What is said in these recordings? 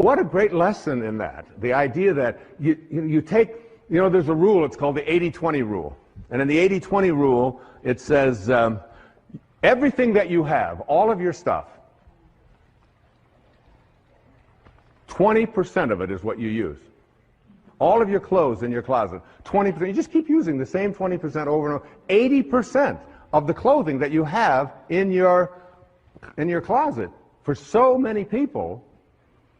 What a great lesson in that. The idea that you take, there's a rule, it's called the 80-20 rule. And in the 80-20 rule, it says everything that you have, all of your stuff, 20% of it is what you use. All of your clothes in your closet, 20%. You just keep using the same 20% over and over. 80% of the clothing that you have in your closet, for so many people,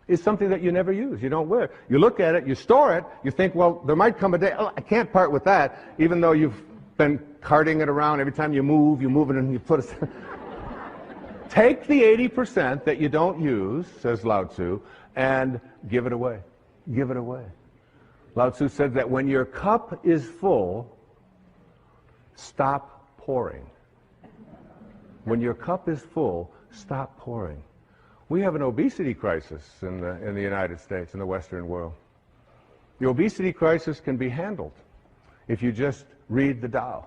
is something that you never use, you don't wear. You look at it, you store it, you think, well, there might come a day, I can't part with that, even though you've been carting it around. Every time you move it and you put it. Take the 80% that you don't use, says Lao Tzu, and give it away. Give it away. Lao Tzu said that when your cup is full, stop pouring. When your cup is full, stop pouring. We have an obesity crisis in the United States, in the Western world. The obesity crisis can be handled if you just read the Tao.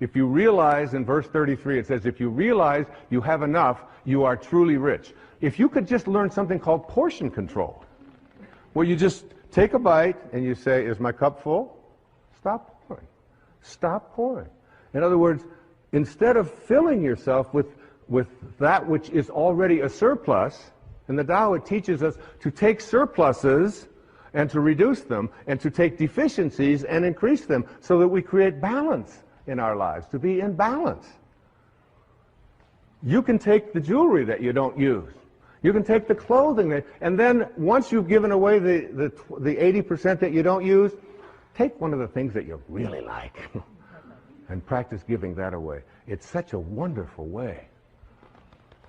If you realize, in verse 33, it says, if you realize you have enough, you are truly rich. If you could just learn something called portion control, where you just take a bite and you say, is my cup full? Stop pouring. Stop pouring. In other words, instead of filling yourself with that which is already a surplus, in the Tao it teaches us to take surpluses and to reduce them, and to take deficiencies and increase them, so that we create balance in our lives, to be in balance. You can take the jewelry that you don't use. You can take the clothing, and then once you've given away the 80% that you don't use, take one of the things that you really like and practice giving that away. It's such a wonderful way.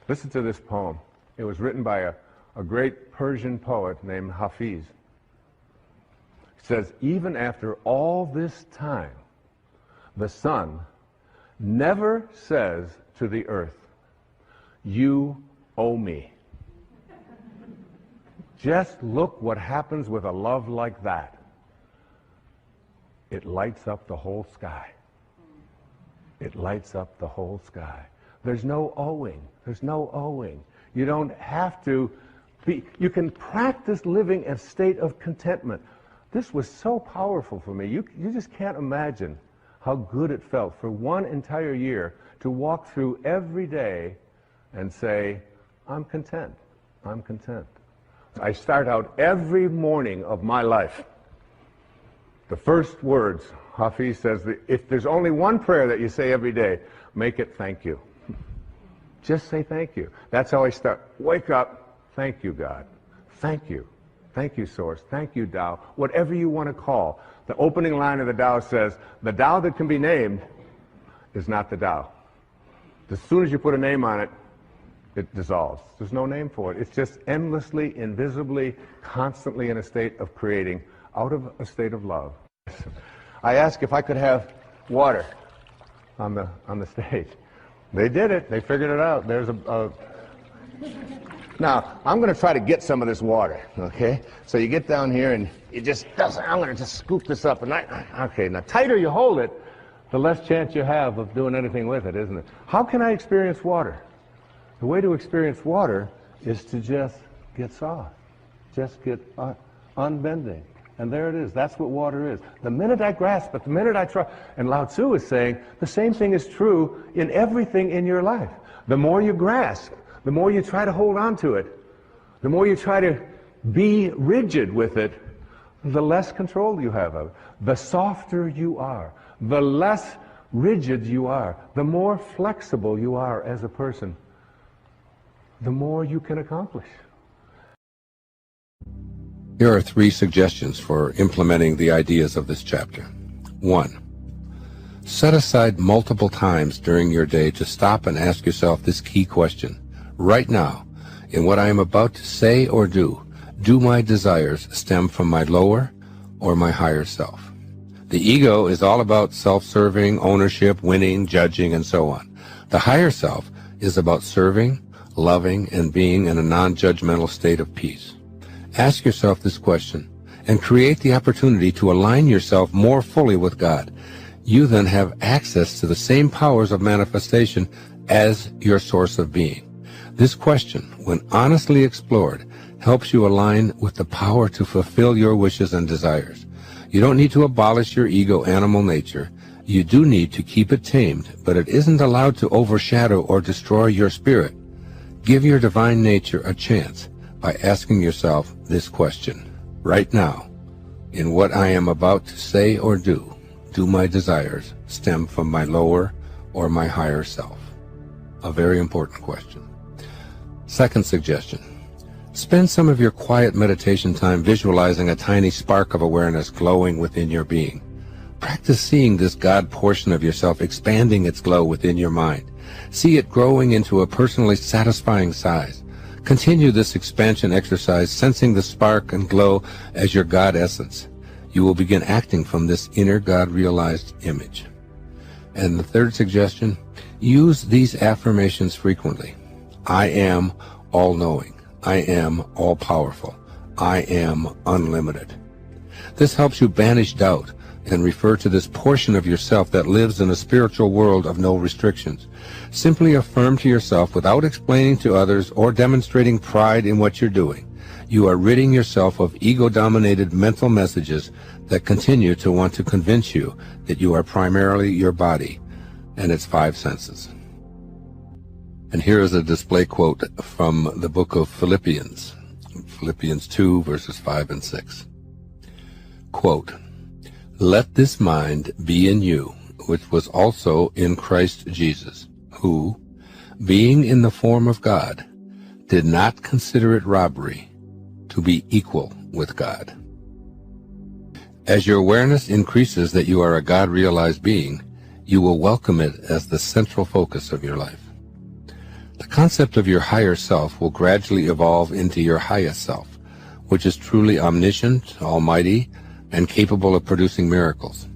Listen to this poem. It was written by a great Persian poet named Hafiz. It says, even after all this time, the sun never says to the earth, you owe me. Just look what happens with a love like that. It lights up the whole sky. It lights up the whole sky. There's no owing. There's no owing. You don't have to be, you can practice living a state of contentment. This was so powerful for me. You just can't imagine how good it felt for one entire year to walk through every day and say, I'm content. I'm content. I start out every morning of my life. The first words, Hafiz says, if there's only one prayer that you say every day, make it thank you. Just say thank you. That's how I start. Wake up, thank you, God. Thank you. Thank you, Source. Thank you, Tao. Whatever you want to call. The opening line of the Tao says, the Tao that can be named is not the Tao. As soon as you put a name on it, it dissolves. There's no name for it. It's just endlessly, invisibly, constantly in a state of creating out of a state of love. I asked if I could have water on the stage. They did it. They figured it out. There's Now, I'm going to try to get some of this water, okay? So you get down here and you just, I'm going to just scoop this up. And okay, now tighter you hold it, the less chance you have of doing anything with it, isn't it? How can I experience water? The way to experience water is to just get soft, just get unbending. And there it is. That's what water is. The minute I grasp it, the minute I try, and Lao Tzu is saying the same thing is true in everything in your life. The more you grasp, the more you try to hold on to it, the more you try to be rigid with it, the less control you have of it. The softer you are, the less rigid you are, the more flexible you are as a person, the more you can accomplish. Here are 3 suggestions for implementing the ideas of this chapter. 1. Set aside multiple times during your day to stop and ask yourself this key question. Right now, in what I am about to say or do my desires stem from my lower or my higher self? The ego is all about self-serving, ownership, winning, judging, and so on. The higher self is about serving, loving, and being in a non-judgmental state of peace. Ask yourself this question and create the opportunity to align yourself more fully with God. You then have access to the same powers of manifestation as your source of being. This question, when honestly explored, helps you align with the power to fulfill your wishes and desires. You don't need to abolish your ego animal nature. You do need to keep it tamed, but it isn't allowed to overshadow or destroy your spirit. Give your divine nature a chance by asking yourself this question. Right now, in what I am about to say or do my desires stem from my lower or my higher self? A very important question. Second suggestion. Spend some of your quiet meditation time visualizing a tiny spark of awareness glowing within your being. Practice seeing this God portion of yourself expanding its glow within your mind. See it growing into a personally satisfying size. Continue this expansion exercise, sensing the spark and glow as your God essence. You will begin acting from this inner God-realized image. And the third suggestion, use these affirmations frequently. I am all-knowing. I am all-powerful. I am unlimited. This helps you banish doubt and refer to this portion of yourself that lives in a spiritual world of no restrictions. Simply affirm to yourself without explaining to others or demonstrating pride in what you're doing. You are ridding yourself of ego-dominated mental messages that continue to want to convince you that you are primarily your body and its five senses. And here is a display quote from the book of Philippians, Philippians 2, verses 5 and 6. Quote, "Let this mind be in you, which was also in Christ Jesus, who, being in the form of God, did not consider it robbery to be equal with God." As your awareness increases that you are a God-realized being, you will welcome it as the central focus of your life. The concept of your higher self will gradually evolve into your highest self, which is truly omniscient, almighty, and capable of producing miracles.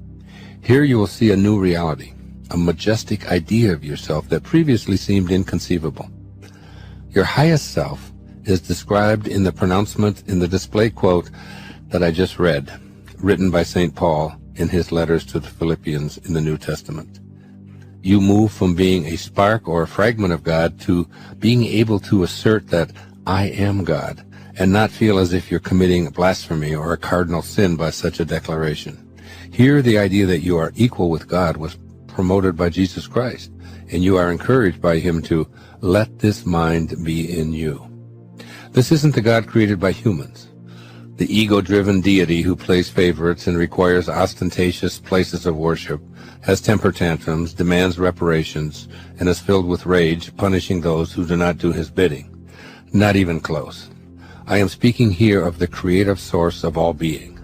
Here you will see a new reality, a majestic idea of yourself that previously seemed inconceivable. Your highest self is described in the pronouncement in the display quote that I just read, written by St. Paul in his letters to the Philippians in the New Testament. You move from being a spark or a fragment of God to being able to assert that I am God, and not feel as if you're committing blasphemy or a cardinal sin by such a declaration. Here, the idea that you are equal with God was promoted by Jesus Christ, and you are encouraged by him to let this mind be in you. This isn't the God created by humans, the ego-driven deity who plays favorites and requires ostentatious places of worship, has temper tantrums, demands reparations, and is filled with rage, punishing those who do not do his bidding. Not even close. I am speaking here of the creative source of all being,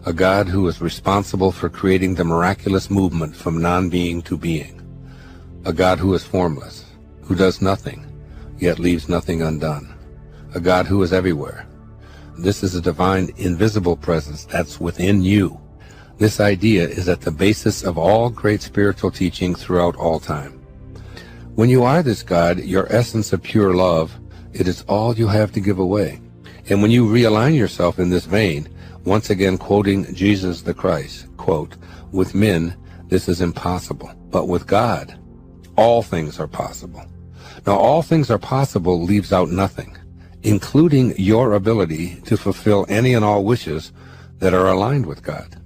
a God who is responsible for creating the miraculous movement from non-being to being, a God who is formless, who does nothing, yet leaves nothing undone, a God who is everywhere. This is a divine invisible presence that's within you. This idea is at the basis of all great spiritual teaching throughout all time. When you are this God, your essence of pure love, it is all you have to give away. And when you realign yourself in this vein, once again quoting Jesus the Christ, quote, "With men, this is impossible, but with God, all things are possible." Now, all things are possible leaves out nothing, including your ability to fulfill any and all wishes that are aligned with God.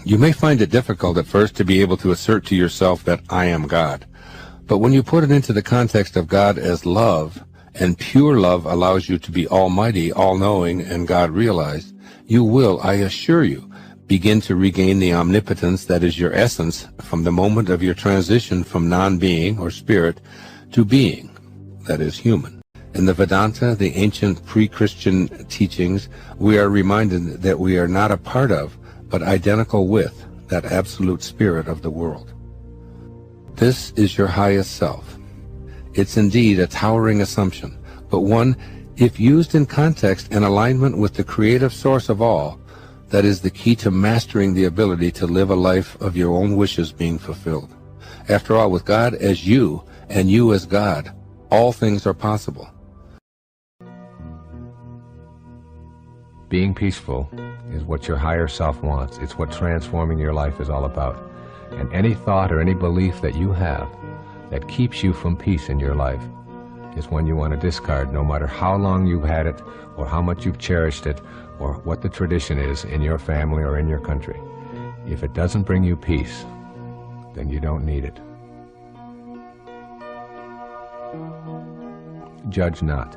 You may find it difficult at first to be able to assert to yourself that I am God, but when you put it into the context of God as love, and pure love allows you to be almighty, all-knowing, and God-realized, you will, I assure you, begin to regain the omnipotence that is your essence from the moment of your transition from non-being or spirit to being, that is human. In the Vedanta, the ancient pre-Christian teachings, we are reminded that we are not a part of, but identical with, that absolute spirit of the world. This is your highest self. It's indeed a towering assumption, but one, if used in context and alignment with the creative source of all, that is the key to mastering the ability to live a life of your own wishes being fulfilled. After all, with God as you, and you as God, all things are possible. Being peaceful is what your higher self wants. It's what transforming your life is all about. And any thought or any belief that you have that keeps you from peace in your life is one you want to discard, no matter how long you've had it, or how much you've cherished it, or what the tradition is in your family or in your country. If it doesn't bring you peace, then you don't need it. Judge not.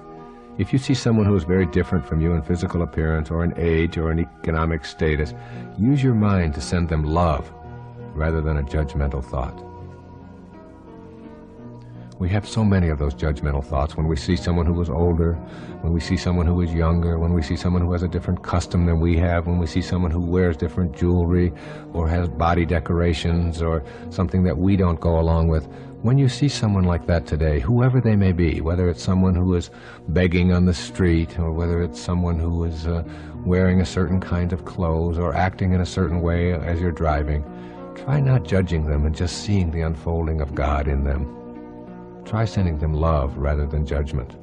If you see someone who is very different from you in physical appearance or in age or in economic status, use your mind to send them love rather than a judgmental thought. We have so many of those judgmental thoughts when we see someone who is older, when we see someone who is younger, when we see someone who has a different custom than we have, when we see someone who wears different jewelry or has body decorations or something that we don't go along with. When you see someone like that today, whoever they may be, whether it's someone who is begging on the street or whether it's someone who is wearing a certain kind of clothes or acting in a certain way as you're driving, try not judging them and just seeing the unfolding of God in them. Try sending them love rather than judgment.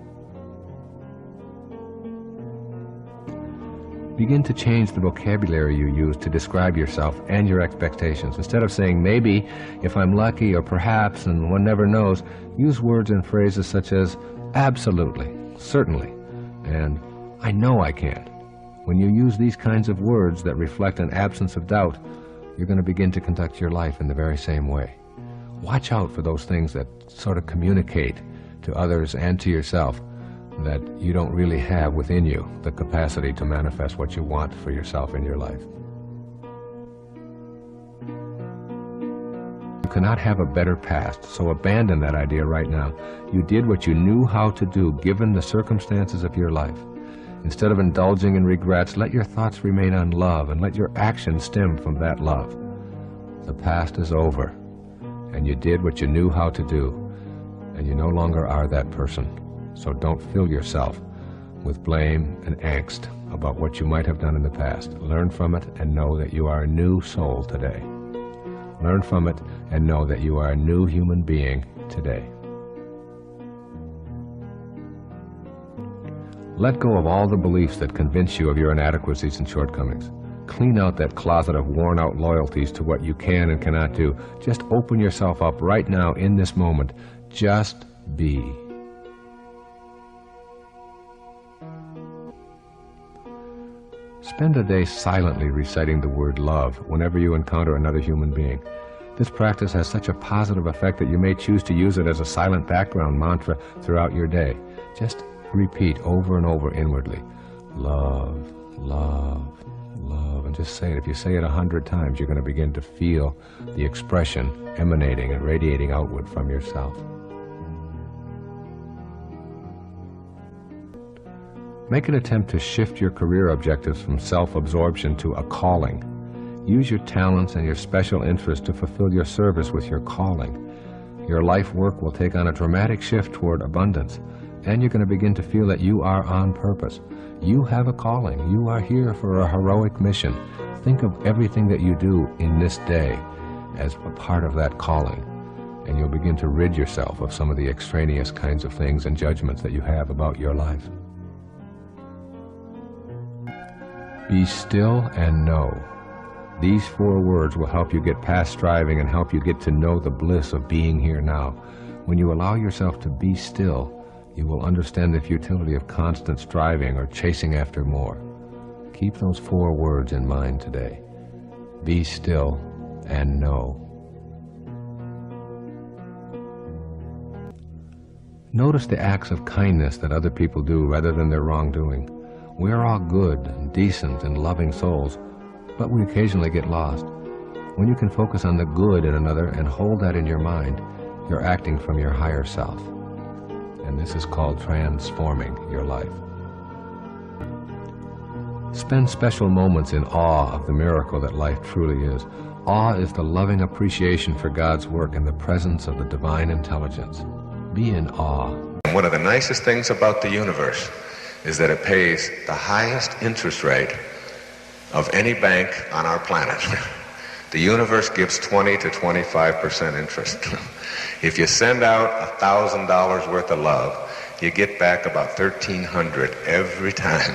Begin to change the vocabulary you use to describe yourself and your expectations. Instead of saying maybe, if I'm lucky, or perhaps, and one never knows, use words and phrases such as absolutely, certainly, and I know I can. When you use these kinds of words that reflect an absence of doubt, you're going to begin to conduct your life in the very same way. Watch out for those things that sort of communicate to others and to yourself that you don't really have within you the capacity to manifest what you want for yourself in your life. You cannot have a better past, so abandon that idea right now. You did what you knew how to do given the circumstances of your life. Instead of indulging in regrets, let your thoughts remain on love and let your actions stem from that love. The past is over, and you did what you knew how to do, and you no longer are that person. So don't fill yourself with blame and angst about what you might have done in the past. Learn from it and know that you are a new soul today. Learn from it and know that you are a new human being today. Let go of all the beliefs that convince you of your inadequacies and shortcomings. Clean out that closet of worn-out loyalties to what you can and cannot do. Just open yourself up right now in this moment. Just be. Spend a day silently reciting the word love whenever you encounter another human being. This practice has such a positive effect that you may choose to use it as a silent background mantra throughout your day. Just repeat over and over inwardly, love, love, love, and just say it. If you say it 100 times, you're going to begin to feel the expression emanating and radiating outward from yourself. Make an attempt to shift your career objectives from self-absorption to a calling. Use your talents and your special interests to fulfill your service with your calling. Your life work will take on a dramatic shift toward abundance, and you're going to begin to feel that you are on purpose. You have a calling. You are here for a heroic mission. Think of everything that you do in this day as a part of that calling, and you'll begin to rid yourself of some of the extraneous kinds of things and judgments that you have about your life. Be still and know. These 4 words will help you get past striving and help you get to know the bliss of being here now. When you allow yourself to be still, you will understand the futility of constant striving or chasing after more. Keep those 4 words in mind today. Be still and know. Notice the acts of kindness that other people do rather than their wrongdoing. We're all good and decent and loving souls, but we occasionally get lost. When you can focus on the good in another and hold that in your mind, you're acting from your higher self. And this is called transforming your life. Spend special moments in awe of the miracle that life truly is. Awe is the loving appreciation for God's work in the presence of the divine intelligence. Be in awe. One of the nicest things about the universe is that it pays the highest interest rate of any bank on our planet. The universe gives 20 to 25% interest. If you send out $1,000 worth of love, you get back about $1,300 every time.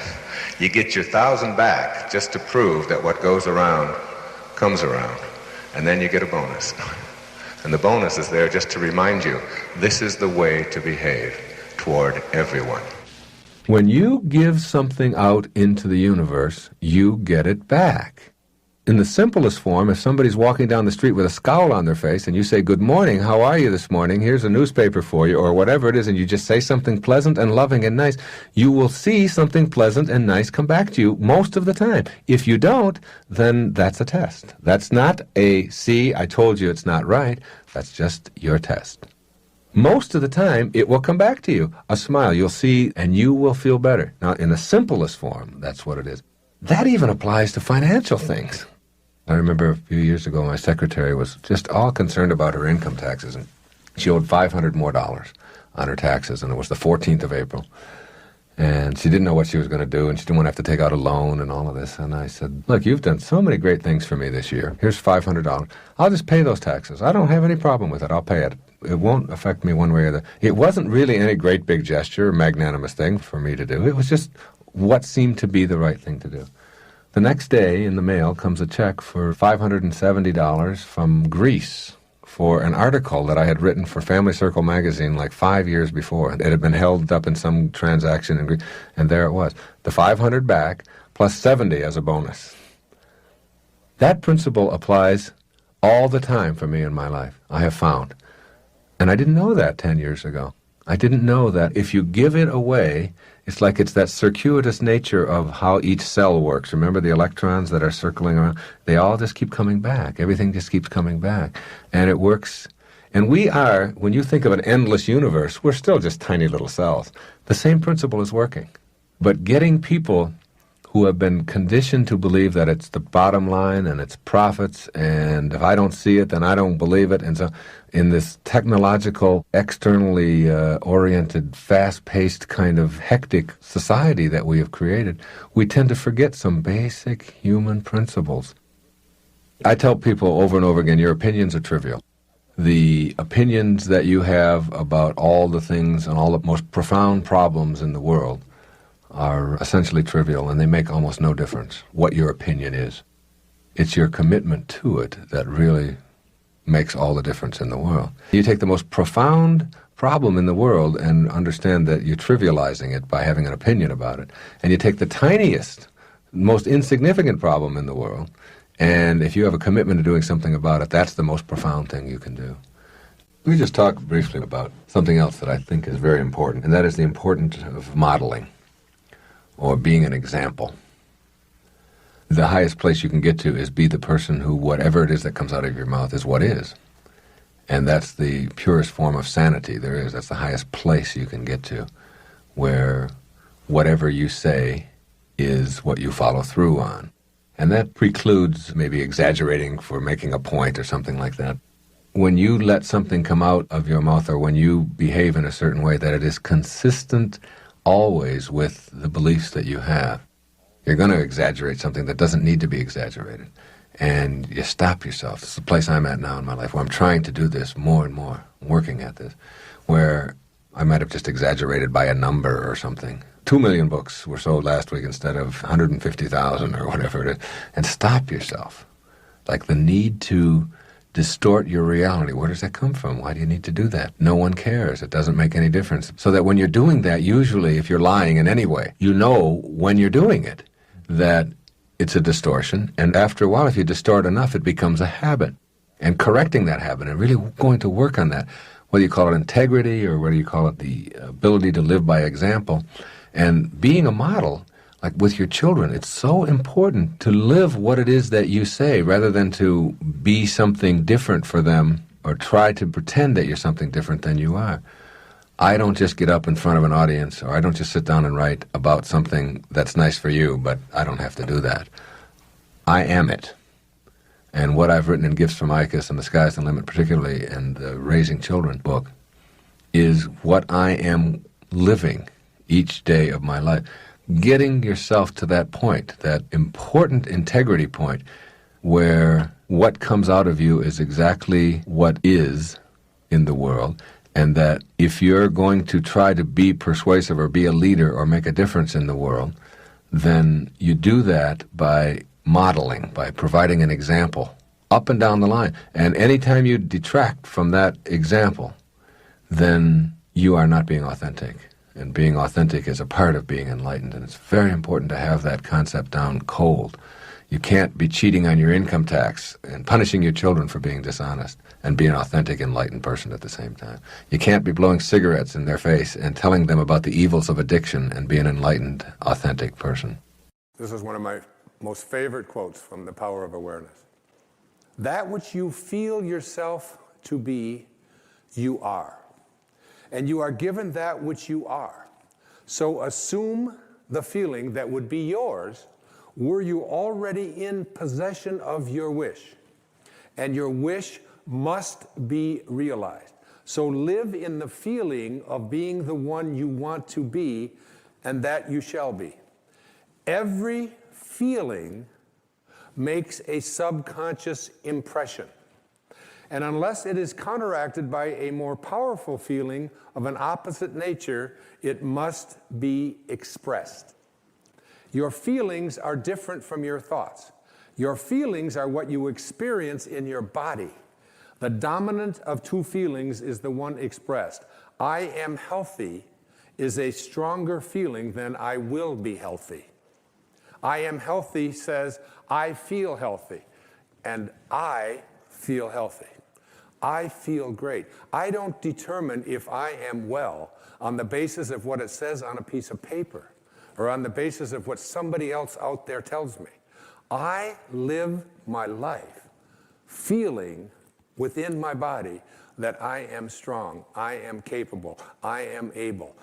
You get your 1,000 back just to prove that what goes around comes around. And then you get a bonus. And the bonus is there just to remind you, this is the way to behave. toward everyone. When you give something out into the universe, you get it back. In the simplest form, if somebody's walking down the street with a scowl on their face and you say, "Good morning, how are you this morning? Here's a newspaper for you," or whatever it is, and you just say something pleasant and loving and nice, you will see something pleasant and nice come back to you most of the time. If you don't, then that's a test. That's not a, "See, I told you it's not right." That's just your test. Most of the time, it will come back to you. A smile, you'll see, and you will feel better. Now, in the simplest form, that's what it is. That even applies to financial things. I remember a few years ago, my secretary was just all concerned about her income taxes, and she owed $500 more on her taxes, and it was the 14th of April. And she didn't know what she was going to do, and she didn't want to have to take out a loan and all of this. And I said, "Look, you've done so many great things for me this year. Here's $500. I'll just pay those taxes. I don't have any problem with it. I'll pay it. It won't affect me one way or the other." It wasn't really any great big gesture or magnanimous thing for me to do. It was just what seemed to be the right thing to do. The next day in the mail comes a check for $570 from Greece for an article that I had written for Family Circle magazine like 5 years before. It had been held up in some transaction in Greece, and there it was. The $500 back plus $70 as a bonus. That principle applies all the time for me in my life, I have found. And I didn't know that 10 years ago. I didn't know that if you give it away, it's like it's that circuitous nature of how each cell works. Remember the electrons that are circling around? They all just keep coming back. Everything just keeps coming back. And it works. And we are, when you think of an endless universe, we're still just tiny little cells. The same principle is working. But getting people who have been conditioned to believe that it's the bottom line and it's profits, and if I don't see it, then I don't believe it. And so in this technological, externally oriented, fast-paced kind of hectic society that we have created, we tend to forget some basic human principles. I tell people over and over again, your opinions are trivial. The opinions that you have about all the things and all the most profound problems in the world are essentially trivial, and they make almost no difference what your opinion is. It's your commitment to it that really makes all the difference in the world. You take the most profound problem in the world and understand that you're trivializing it by having an opinion about it. And you take the tiniest, most insignificant problem in the world, and if you have a commitment to doing something about it, that's the most profound thing you can do. We just talked briefly about something else that I think is very important, and that is the importance of modeling, or being an example. The highest place you can get to is be the person who whatever it is that comes out of your mouth is what is. And that's the purest form of sanity there is. That's the highest place you can get to, where whatever you say is what you follow through on. And that precludes maybe exaggerating for making a point or something like that. When you let something come out of your mouth, or when you behave in a certain way, that it is consistent always with the beliefs that you have. You're going to exaggerate something that doesn't need to be exaggerated. And you stop yourself. This is the place I'm at now in my life, where I'm trying to do this more and more, working at this, where I might have just exaggerated by a number or something. 2 million books were sold last week instead of 150,000 or whatever it is. And stop yourself. Like the need to distort your reality. Where does that come from? Why do you need to do that? No one cares. It doesn't make any difference. So that when you're doing that, usually if you're lying in any way, you know when you're doing it that it's a distortion. And after a while, if you distort enough, it becomes a habit. And correcting that habit and really going to work on that, whether you call it integrity or whether you call it the ability to live by example, and being a model, like with your children, it's so important to live what it is that you say rather than to be something different for them or try to pretend that you're something different than you are. I don't just get up in front of an audience, or I don't just sit down and write about something that's nice for you, but I don't have to do that. I am it. And what I've written in Gifts from Icus and The Sky's the Limit, particularly in the Raising Children book, is what I am living each day of my life. Getting yourself to that point, that important integrity point, where what comes out of you is exactly what is in the world, and that if you're going to try to be persuasive or be a leader or make a difference in the world, then you do that by modeling, by providing an example up and down the line. And anytime you detract from that example, then you are not being authentic. And being authentic is a part of being enlightened, and it's very important to have that concept down cold. You can't be cheating on your income tax and punishing your children for being dishonest and be an authentic, enlightened person at the same time. You can't be blowing cigarettes in their face and telling them about the evils of addiction and be an enlightened, authentic person. This is one of my most favorite quotes from The Power of Awareness. That which you feel yourself to be, you are. And you are given that which you are. So assume the feeling that would be yours were you already in possession of your wish. And your wish must be realized. So live in the feeling of being the one you want to be, and that you shall be. Every feeling makes a subconscious impression. And unless it is counteracted by a more powerful feeling of an opposite nature, it must be expressed. Your feelings are different from your thoughts. Your feelings are what you experience in your body. The dominant of two feelings is the one expressed. I am healthy is a stronger feeling than I will be healthy. I am healthy says I feel healthy, and I feel healthy. I feel great. I don't determine if I am well on the basis of what it says on a piece of paper or on the basis of what somebody else out there tells me. I live my life feeling within my body that I am strong, I am capable, I am able.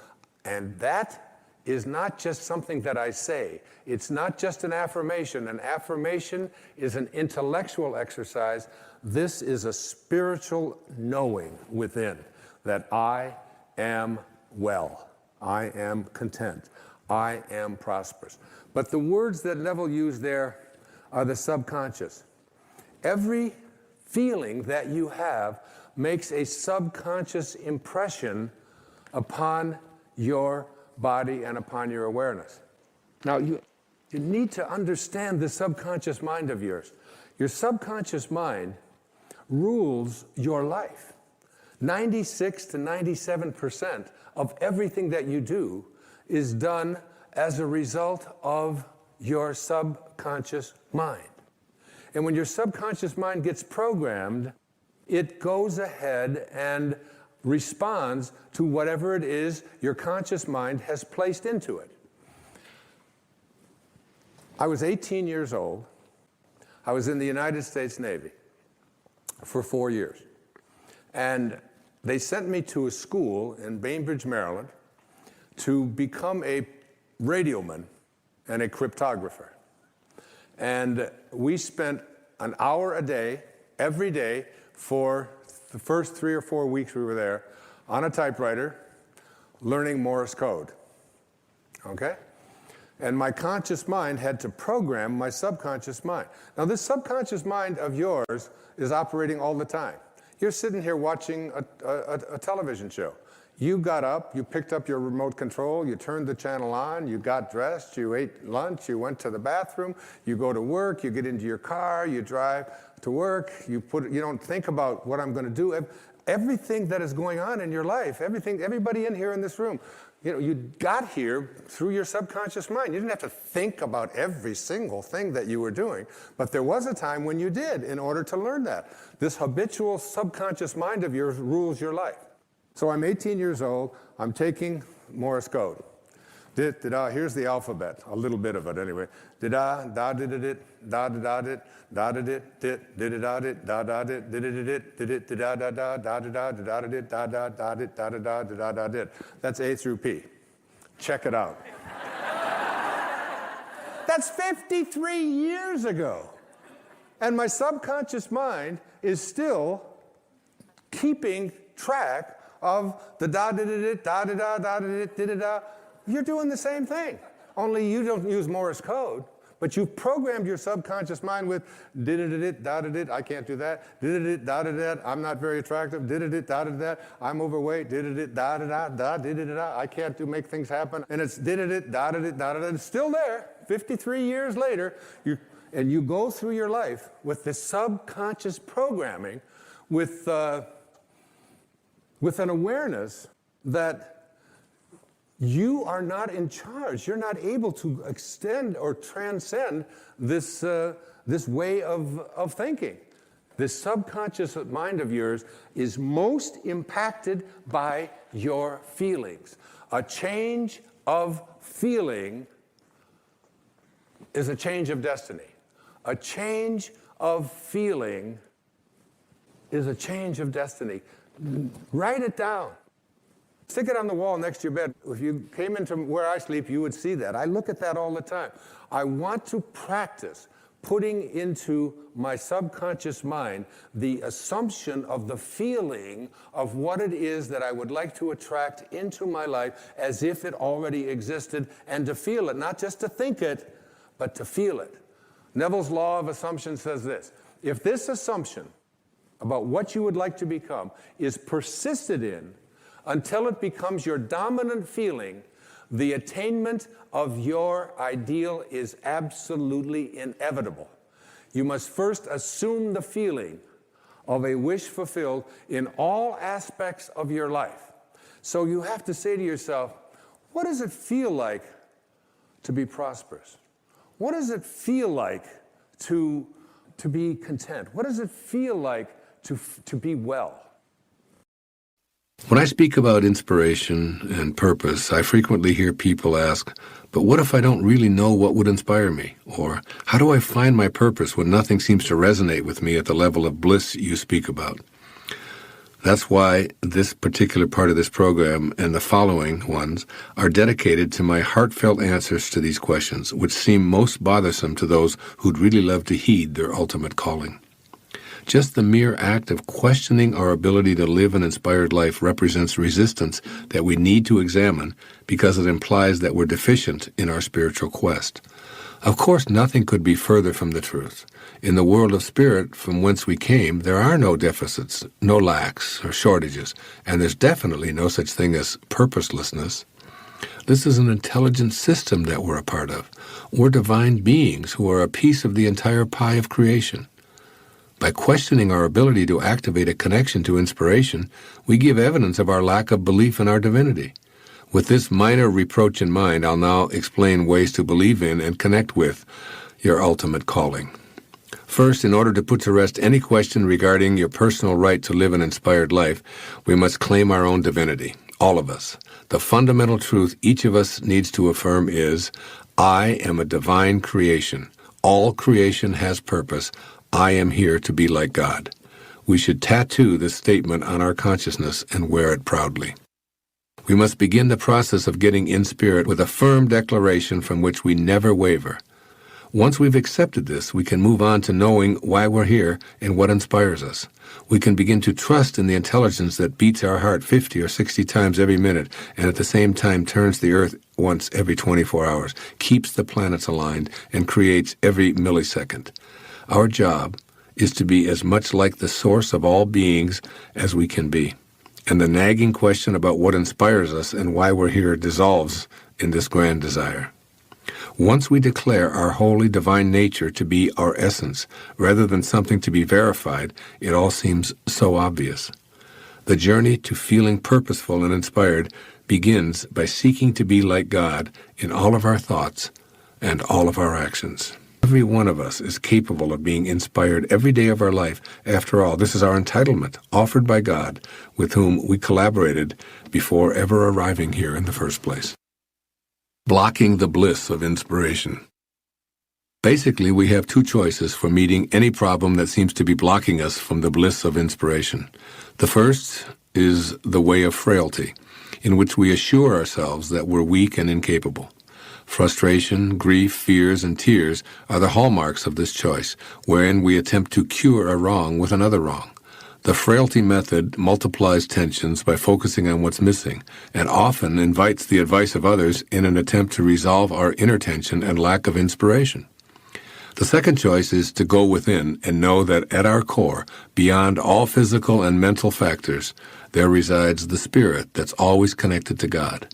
And that is not just something that I say. It's not just an affirmation. An affirmation is an intellectual exercise. This is a spiritual knowing within that I am well, I am content, I am prosperous. But the words that Neville used there are the subconscious. Every feeling that you have makes a subconscious impression upon your body and upon your awareness. Now, you need to understand the subconscious mind of yours. Your subconscious mind rules your life. 96 to 97% of everything that you do is done as a result of your subconscious mind. And when your subconscious mind gets programmed, it goes ahead and responds to whatever it is your conscious mind has placed into it. I was 18 years old. I was in the United States Navy for 4 years. And they sent me to a school in Bainbridge, Maryland, to become a radioman and a cryptographer. And we spent an hour a day, every day, for the first 3 or 4 weeks we were there, on a typewriter, learning Morse code. Okay? And my conscious mind had to program my subconscious mind. Now, this subconscious mind of yours is operating all the time. You're sitting here watching a television show. You got up, you picked up your remote control, you turned the channel on, you got dressed, you ate lunch, you went to the bathroom, you go to work, you get into your car, you drive to work, you don't think about what I'm going to do. Everything that is going on in your life, everybody in here in this room, you got here through your subconscious mind. You didn't have to think about every single thing that you were doing, but there was a time when you did in order to learn that. This habitual subconscious mind of yours rules your life. So I'm 18 years old, I'm taking Morse code. Here's the alphabet, a little bit of it anyway. Da da da da da da da da da da da da da da da da da da. That's A through P. Check it out. That's 53 years ago. And my subconscious mind is still keeping track of the da-da-da-da-da-da-da-da-da-da. You're doing the same thing, only you don't use Morse code, but you've programmed your subconscious mind with da-da-da-da-da-da-da, I can't do that, da-da-da-da-da-da, I'm not very attractive, da-da-da-da-da-da, I'm overweight, da-da-da-da-da-da-da-da, I can't make things happen, and it's da-da-da-da-da-da-da, it's still there, 53 years later, and you go through your life with this subconscious programming with an awareness that you are not in charge. You're not able to extend or transcend this way of thinking. This subconscious mind of yours is most impacted by your feelings. A change of feeling is a change of destiny. A change of feeling is a change of destiny. Write it down. Stick it on the wall next to your bed. If you came into where I sleep, you would see that. I look at that all the time. I want to practice putting into my subconscious mind the assumption of the feeling of what it is that I would like to attract into my life as if it already existed, and to feel it, not just to think it, but to feel it. Neville's law of assumption says this: if this assumption about what you would like to become is persisted in until it becomes your dominant feeling, the attainment of your ideal is absolutely inevitable. You must first assume the feeling of a wish fulfilled in all aspects of your life. So you have to say to yourself, what does it feel like to be prosperous? What does it feel like to be content? What does it feel like to be well? When I speak about inspiration and purpose, I frequently hear people ask, but what if I don't really know what would inspire me? Or, how do I find my purpose when nothing seems to resonate with me at the level of bliss you speak about? That's why this particular part of this program and the following ones are dedicated to my heartfelt answers to these questions, which seem most bothersome to those who'd really love to heed their ultimate calling. Just the mere act of questioning our ability to live an inspired life represents resistance that we need to examine because it implies that we're deficient in our spiritual quest. Of course, nothing could be further from the truth. In the world of spirit from whence we came, there are no deficits, no lacks or shortages, and there's definitely no such thing as purposelessness. This is an intelligent system that we're a part of. We're divine beings who are a piece of the entire pie of creation. By questioning our ability to activate a connection to inspiration, we give evidence of our lack of belief in our divinity. With this minor reproach in mind, I'll now explain ways to believe in and connect with your ultimate calling. First, in order to put to rest any question regarding your personal right to live an inspired life, we must claim our own divinity, all of us. The fundamental truth each of us needs to affirm is, I am a divine creation. All creation has purpose. I am here to be like God. We should tattoo this statement on our consciousness and wear it proudly. We must begin the process of getting in spirit with a firm declaration from which we never waver. Once we've accepted this, we can move on to knowing why we're here and what inspires us. We can begin to trust in the intelligence that beats our heart 50 or 60 times every minute and at the same time turns the earth once every 24 hours, keeps the planets aligned, and creates every millisecond. Our job is to be as much like the source of all beings as we can be. And the nagging question about what inspires us and why we're here dissolves in this grand desire. Once we declare our holy divine nature to be our essence, rather than something to be verified, it all seems so obvious. The journey to feeling purposeful and inspired begins by seeking to be like God in all of our thoughts and all of our actions. Every one of us is capable of being inspired every day of our life. After all, this is our entitlement, offered by God, with whom we collaborated before ever arriving here in the first place. Blocking the bliss of inspiration. Basically, we have two choices for meeting any problem that seems to be blocking us from the bliss of inspiration. The first is the way of frailty, in which we assure ourselves that we're weak and incapable. Frustration, grief, fears, and tears are the hallmarks of this choice, wherein we attempt to cure a wrong with another wrong. The frailty method multiplies tensions by focusing on what's missing, and often invites the advice of others in an attempt to resolve our inner tension and lack of inspiration. The second choice is to go within and know that at our core, beyond all physical and mental factors, there resides the spirit that's always connected to God.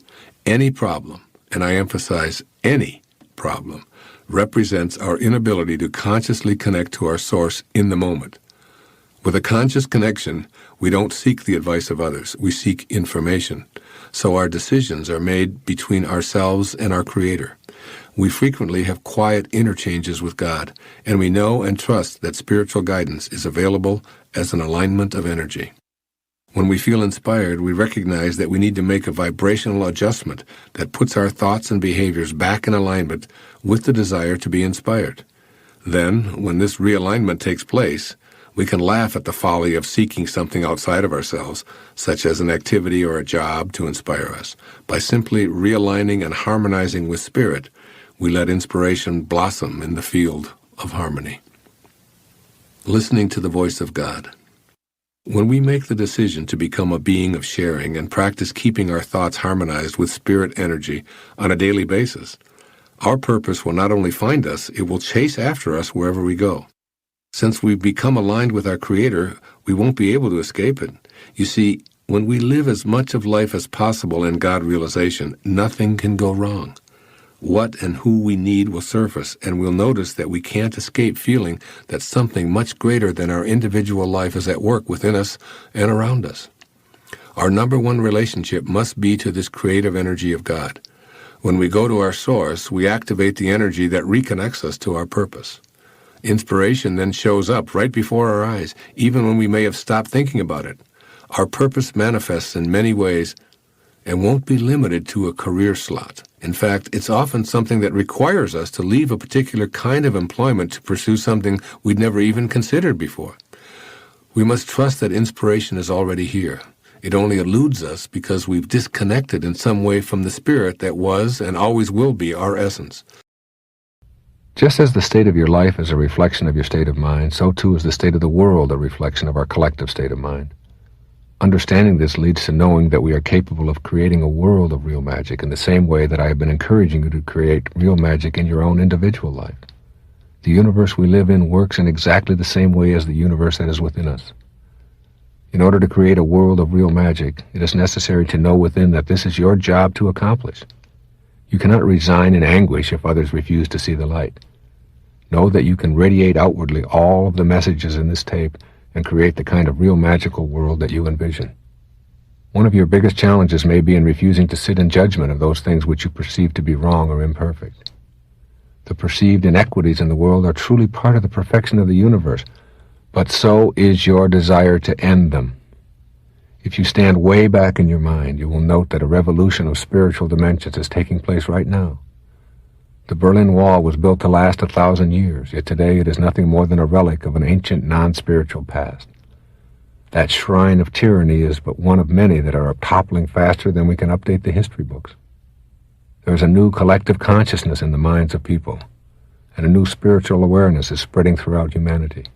Any problem, and I emphasize any problem, represents our inability to consciously connect to our source in the moment. With a conscious connection, we don't seek the advice of others. We seek information. So our decisions are made between ourselves and our Creator. We frequently have quiet interchanges with God, and we know and trust that spiritual guidance is available as an alignment of energy. When we feel inspired, we recognize that we need to make a vibrational adjustment that puts our thoughts and behaviors back in alignment with the desire to be inspired. Then, when this realignment takes place, we can laugh at the folly of seeking something outside of ourselves, such as an activity or a job, to inspire us. By simply realigning and harmonizing with Spirit, we let inspiration blossom in the field of harmony. Listening to the voice of God. When we make the decision to become a being of sharing and practice keeping our thoughts harmonized with Spirit energy on a daily basis, our purpose will not only find us, it will chase after us wherever we go. Since we've become aligned with our Creator, we won't be able to escape it. You see, when we live as much of life as possible in God realization, nothing can go wrong. What and who we need will surface, and we'll notice that we can't escape feeling that something much greater than our individual life is at work within us and around us. Our number one relationship must be to this creative energy of God. When we go to our source, we activate the energy that reconnects us to our purpose. Inspiration then shows up right before our eyes, even when we may have stopped thinking about it. Our purpose manifests in many ways and won't be limited to a career slot. In fact, it's often something that requires us to leave a particular kind of employment to pursue something we'd never even considered before. We must trust that inspiration is already here. It only eludes us because we've disconnected in some way from the Spirit that was and always will be our essence. Just as the state of your life is a reflection of your state of mind, so too is the state of the world a reflection of our collective state of mind. Understanding this leads to knowing that we are capable of creating a world of real magic in the same way that I have been encouraging you to create real magic in your own individual life. The universe we live in works in exactly the same way as the universe that is within us. In order to create a world of real magic, it is necessary to know within that this is your job to accomplish. You cannot resign in anguish if others refuse to see the light. Know that you can radiate outwardly all of the messages in this tape and create the kind of real magical world that you envision. One of your biggest challenges may be in refusing to sit in judgment of those things which you perceive to be wrong or imperfect. The perceived inequities in the world are truly part of the perfection of the universe, but so is your desire to end them. If you stand way back in your mind, you will note that a revolution of spiritual dimensions is taking place right now. The Berlin Wall was built to last 1,000 years, yet today it is nothing more than a relic of an ancient non-spiritual past. That shrine of tyranny is but one of many that are toppling faster than we can update the history books. There is a new collective consciousness in the minds of people, and a new spiritual awareness is spreading throughout humanity.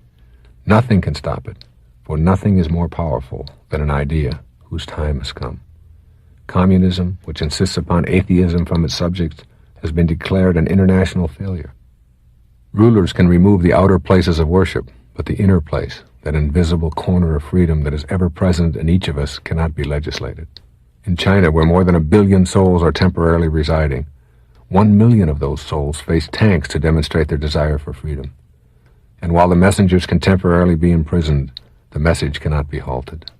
Nothing can stop it, for nothing is more powerful than an idea whose time has come. Communism, which insists upon atheism from its subjects, has been declared an international failure. Rulers can remove the outer places of worship, but the inner place, that invisible corner of freedom that is ever present in each of us, cannot be legislated. In China, where more than 1 billion souls are temporarily residing, 1 million of those souls face tanks to demonstrate their desire for freedom. And while the messengers can temporarily be imprisoned, the message cannot be halted.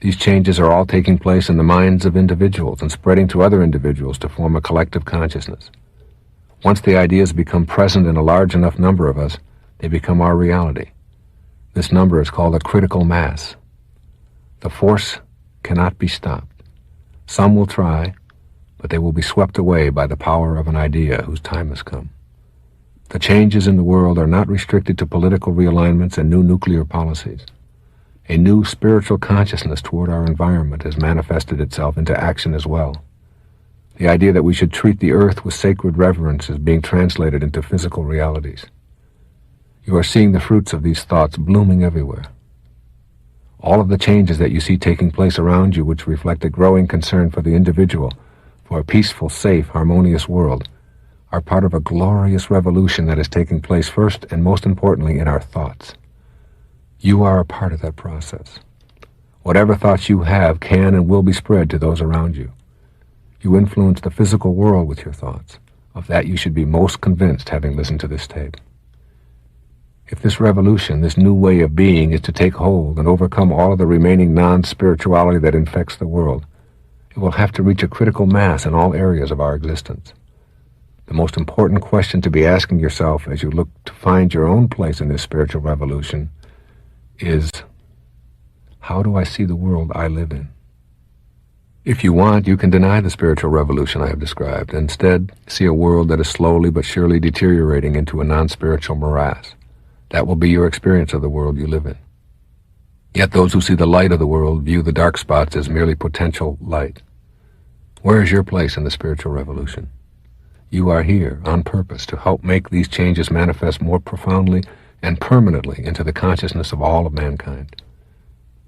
These changes are all taking place in the minds of individuals and spreading to other individuals to form a collective consciousness. Once the ideas become present in a large enough number of us, they become our reality. This number is called a critical mass. The force cannot be stopped. Some will try, but they will be swept away by the power of an idea whose time has come. The changes in the world are not restricted to political realignments and new nuclear policies. A new spiritual consciousness toward our environment has manifested itself into action as well. The idea that we should treat the earth with sacred reverence is being translated into physical realities. You are seeing the fruits of these thoughts blooming everywhere. All of the changes that you see taking place around you, which reflect a growing concern for the individual, for a peaceful, safe, harmonious world, are part of a glorious revolution that is taking place first and most importantly in our thoughts. You are a part of that process. Whatever thoughts you have can and will be spread to those around you. You influence the physical world with your thoughts. Of that you should be most convinced having listened to this tape. If this revolution, this new way of being, is to take hold and overcome all of the remaining non-spirituality that infects the world, it will have to reach a critical mass in all areas of our existence. The most important question to be asking yourself as you look to find your own place in this spiritual revolution is, how do I see the world I live in? If you want, you can deny the spiritual revolution I have described, and instead see a world that is slowly but surely deteriorating into a non-spiritual morass. That will be your experience of the world you live in. Yet those who see the light of the world view the dark spots as merely potential light. Where is your place in the spiritual revolution? You are here on purpose to help make these changes manifest more profoundly and permanently into the consciousness of all of mankind.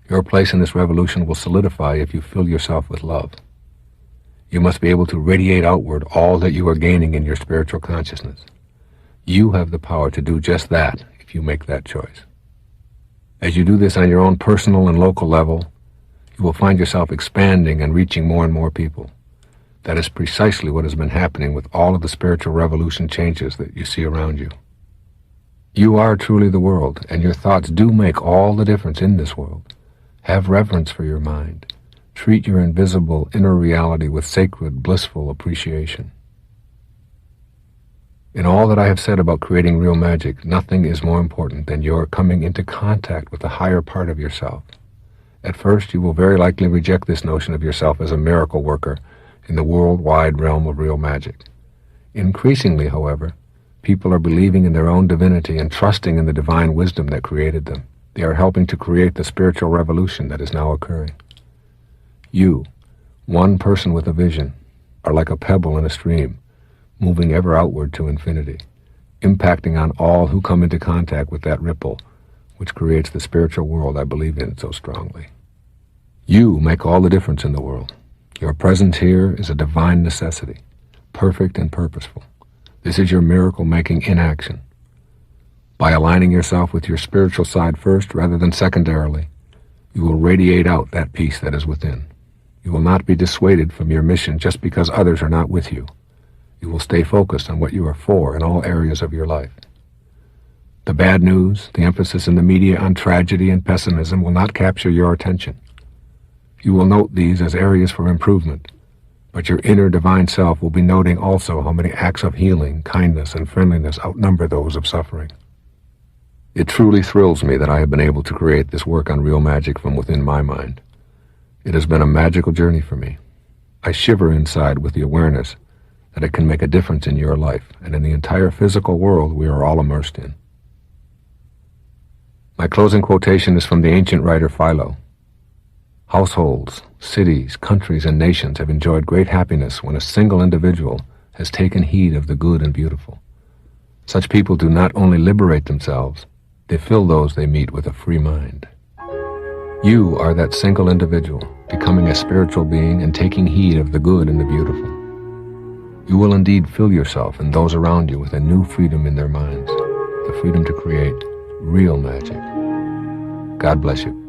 Your place in this revolution will solidify if you fill yourself with love. You must be able to radiate outward all that you are gaining in your spiritual consciousness. You have the power to do just that if you make that choice. As you do this on your own personal and local level, you will find yourself expanding and reaching more and more people. That is precisely what has been happening with all of the spiritual revolution changes that you see around you. You are truly the world, and your thoughts do make all the difference in this world. Have reverence for your mind. Treat your invisible inner reality with sacred, blissful appreciation. In all that I have said about creating real magic, nothing is more important than your coming into contact with the higher part of yourself. At first, you will very likely reject this notion of yourself as a miracle worker in the worldwide realm of real magic. Increasingly, however, people are believing in their own divinity and trusting in the divine wisdom that created them. They are helping to create the spiritual revolution that is now occurring. You, one person with a vision, are like a pebble in a stream, moving ever outward to infinity, impacting on all who come into contact with that ripple, which creates the spiritual world I believe in so strongly. You make all the difference in the world. Your presence here is a divine necessity, perfect and purposeful. This is your miracle-making in action. By aligning yourself with your spiritual side first rather than secondarily, you will radiate out that peace that is within. You will not be dissuaded from your mission just because others are not with you. You will stay focused on what you are for in all areas of your life. The bad news, the emphasis in the media on tragedy and pessimism will not capture your attention. You will note these as areas for improvement, but your inner divine self will be noting also how many acts of healing, kindness, and friendliness outnumber those of suffering. It truly thrills me that I have been able to create this work on real magic from within my mind. It has been a magical journey for me. I shiver inside with the awareness that it can make a difference in your life and in the entire physical world we are all immersed in. My closing quotation is from the ancient writer Philo. Households, cities, countries, and nations have enjoyed great happiness when a single individual has taken heed of the good and beautiful. Such people do not only liberate themselves, they fill those they meet with a free mind. You are that single individual, becoming a spiritual being and taking heed of the good and the beautiful. You will indeed fill yourself and those around you with a new freedom in their minds, the freedom to create real magic. God bless you.